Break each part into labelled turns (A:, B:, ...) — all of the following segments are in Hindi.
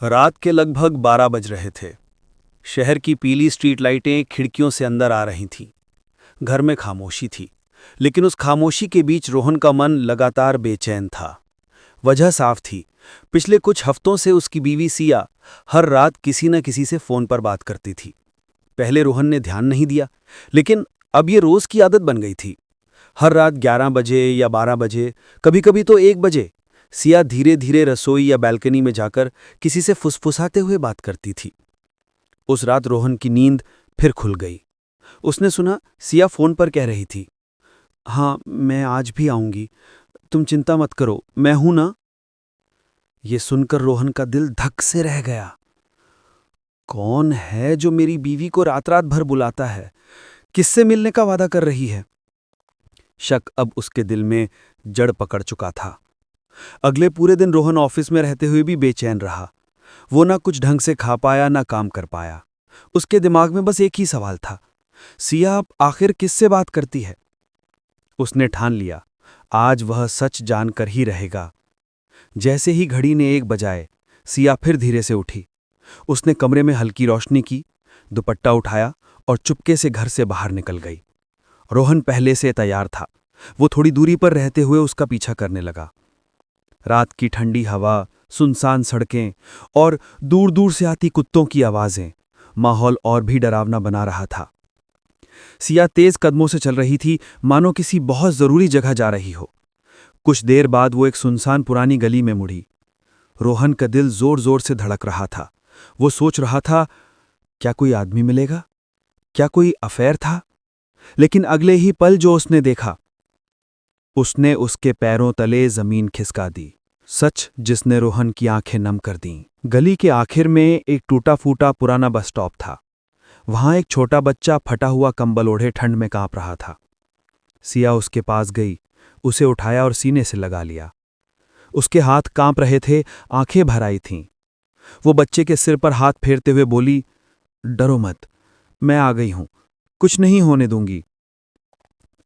A: रात के लगभग 12 बज रहे थे। शहर की पीली स्ट्रीट लाइटें खिड़कियों से अंदर आ रही थीं। घर में खामोशी थी, लेकिन उस खामोशी के बीच रोहन का मन लगातार बेचैन था। वजह साफ थी। पिछले कुछ हफ्तों से उसकी बीवी सिया हर रात किसी न किसी से फोन पर बात करती थी। पहले रोहन ने ध्यान नहीं दिया, लेकिन अब ये रोज की आदत बन गई थी। हर रात 11 बजे या 12 बजे, कभी-कभी तो 1 बजे, सिया धीरे-धीरे रसोई या बालकनी में जाकर किसी से फुसफुसाते हुए बात करती थी। उस रात रोहन की नींद फिर खुल गई। उसने सुना सिया फोन पर कह रही थी, "हाँ, मैं आज भी आऊंगी। तुम चिंता मत करो, मैं हूं ना।" ये सुनकर रोहन का दिल धक से रह गया। कौन है जो मेरी बीवी को रात-रात भर बुलाता है? किससे मिलने का वादा कर रही है? शक अब उसके दिल में जड़ पकड़ चुका था। अगले पूरे दिन रोहन ऑफिस में रहते हुए भी बेचैन रहा। वो ना कुछ ढंग से खा पाया, ना काम कर पाया। उसके दिमाग में बस एक ही सवाल था, सिया अब आखिर किससे बात करती है? उसने ठान लिया, आज वह सच जानकर ही रहेगा। जैसे ही घड़ी ने 1 बजाए, सिया फिर धीरे से उठी। उसने कमरे में हल्की रोशनी की, दुपट्टा उठाया और चुपके से घर से बाहर निकल गई। रोहन पहले से तैयार था। वो थोड़ी दूरी पर रहते हुए उसका पीछा करने लगा। रात की ठंडी हवा, सुनसान सड़कें और दूर दूर से आती कुत्तों की आवाजें माहौल और भी डरावना बना रहा था। सिया तेज कदमों से चल रही थी, मानो किसी बहुत जरूरी जगह जा रही हो। कुछ देर बाद वो एक सुनसान पुरानी गली में मुड़ी। रोहन का दिल जोर जोर से धड़क रहा था। वो सोच रहा था, क्या कोई आदमी मिलेगा? क्या कोई अफेयर था? लेकिन अगले ही पल जो उसने देखा, उसने उसके पैरों तले जमीन खिसका दी। सच जिसने रोहन की आंखें नम कर दीं। गली के आखिर में एक टूटा फूटा पुराना बस स्टॉप था। वहां एक छोटा बच्चा फटा हुआ कंबल ओढ़े ठंड में कांप रहा था। सिया उसके पास गई, उसे उठाया और सीने से लगा लिया। उसके हाथ कांप रहे थे, आंखें भर आई थीं। वो बच्चे के सिर पर हाथ फेरते हुए बोली, "डरो मत, मैं आ गई हूं, कुछ नहीं होने दूंगी।"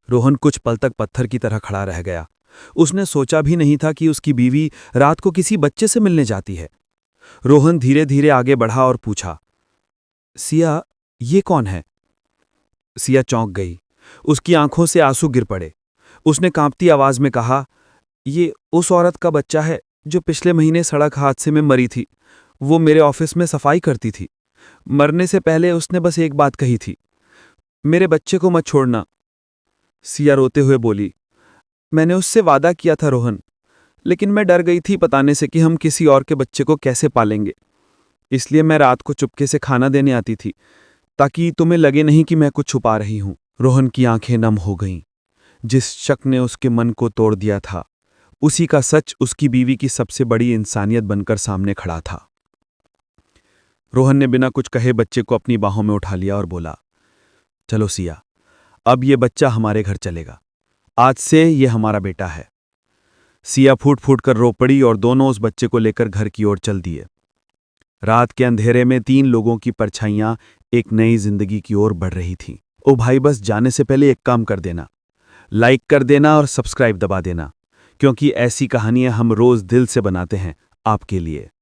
A: रोहन कुछ पल तक पत्थर की तरह खड़ा रह गया। उसने सोचा भी नहीं था कि उसकी बीवी रात को किसी बच्चे से मिलने जाती है। रोहन धीरे धीरे आगे बढ़ा और पूछा, "सिया, ये कौन है?" सिया चौंक गई। उसकी आंखों से आंसू गिर पड़े। उसने कांपती आवाज में कहा, "ये उस औरत का बच्चा है जो पिछले महीने सड़क हादसे में मरी थी। वो मेरे ऑफिस में सफाई करती थी। मरने से पहले उसने बस एक बात कही थी, मेरे बच्चे को मत छोड़ना।" सिया रोते हुए बोली, "मैंने उससे वादा किया था रोहन, लेकिन मैं डर गई थी बताने से कि हम किसी और के बच्चे को कैसे पालेंगे। इसलिए मैं रात को चुपके से खाना देने आती थी, ताकि तुम्हें लगे नहीं कि मैं कुछ छुपा रही हूं।" रोहन की आंखें नम हो गईं। जिस शक ने उसके मन को तोड़ दिया था, उसी का सच उसकी बीवी की सबसे बड़ी इंसानियत बनकर सामने खड़ा था। रोहन ने बिना कुछ कहे बच्चे को अपनी बाहों में उठा लिया और बोला, "चलो सिया, अब ये बच्चा हमारे घर चलेगा। आज से ये हमारा बेटा है।" सिया फूट फूट कर रो पड़ी और दोनों उस बच्चे को लेकर घर की ओर चल दिए। रात के अंधेरे में 3 लोगों की परछाइयां एक नई जिंदगी की ओर बढ़ रही थीं। ओ भाई, बस जाने से पहले एक काम कर देना, लाइक कर देना और सब्सक्राइब दबा देना, क्योंकि ऐसी कहानियां हम रोज दिल से बनाते हैं आपके लिए।